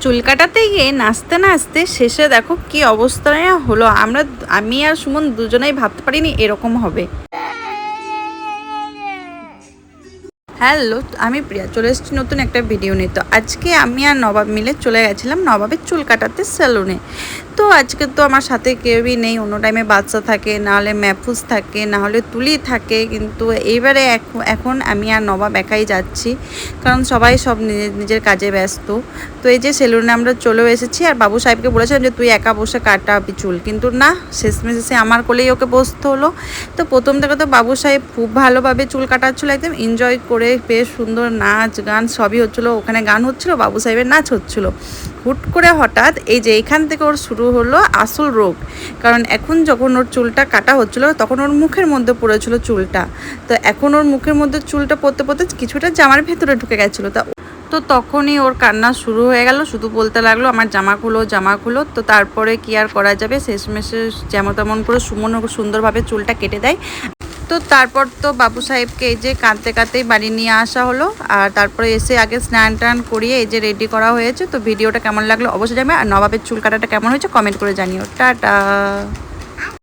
চুল কাটাতে গিয়ে নাচতে নাচতে শেষে দেখো কি অবস্থায় হলো। আমি আর সুমন দুজনেই ভাবতে পারিনি এরকম হবে। হ্যালো, আমি প্রিয়া, চলে এসেছি নতুন একটা ভিডিও নিয়ে। তো আজকে আমি আর নবাব মিলে চলে গেছিলাম নবাবের চুল কাটাতে সেলুনে। তো আজকে তো আমার সাথে কেউই নেই, অন্য টাইমে বাচ্চা থাকে, নাহলে ম্যাফুজ থাকে, নাহলে তুলি থাকে। কিন্তু এইবারে এখন আমি আর নবাব একাই যাচ্ছি, কারণ সবাই সব নিজের নিজের কাজে ব্যস্ত। তো এই যে সেলুনে আমরা চলেও এসেছি, আর বাবু সাহেবকে বলেছিলাম যে তুই একা বসে কাটাবি চুল, কিন্তু না, শেষমেশ এসে আমার কোলেই ওকে বসতে হলো। তো প্রথম থেকে তো বাবু সাহেব খুব ভালোভাবে চুল কাটাচ্ছিলো, একদম এনজয় করে, বেশ সুন্দর নাচ গান সবই হচ্ছিলো। ওখানে গান হচ্ছিলো, বাবু সাহেবের নাচ হচ্ছিলো। হুট করে হঠাৎ এই যে এইখান থেকে ওর শুরু হলো আসল রোগ। কারণ এখন যখন ওর চুলটা কাটা হচ্ছিলো তখন ওর মুখের মধ্যে পড়েছিল চুলটা। তো এখন ওর মুখের মধ্যে চুলটা পড়তে পড়তে কিছুটা জামার ভেতরে ঢুকে গেছিলো। তো তখনই ওর কান্না শুরু হয়ে গেল, শুধু বলতে লাগলো আমার জামা খুলো জামা খুলো। তো তারপরে কি আর করা যাবে, শেষমেশে যেমন তেমন করে সুমন সুন্দরভাবে চুলটা কেটে দেয়। তো তারপর তো বাবু সাহেবকে এই যে কাঁদতে কাঁদতেই বাড়ি নিয়ে আসা হলো। আর তারপরে এসে আগে স্নান টান করিয়ে এই যে রেডি করা হয়েছে। তো ভিডিওটা কেমন লাগলো অবশ্যই জানাবে, আর নবাবের চুল কাটাটা কেমন হয়েছে কমেন্ট করে জানিও। টাটা।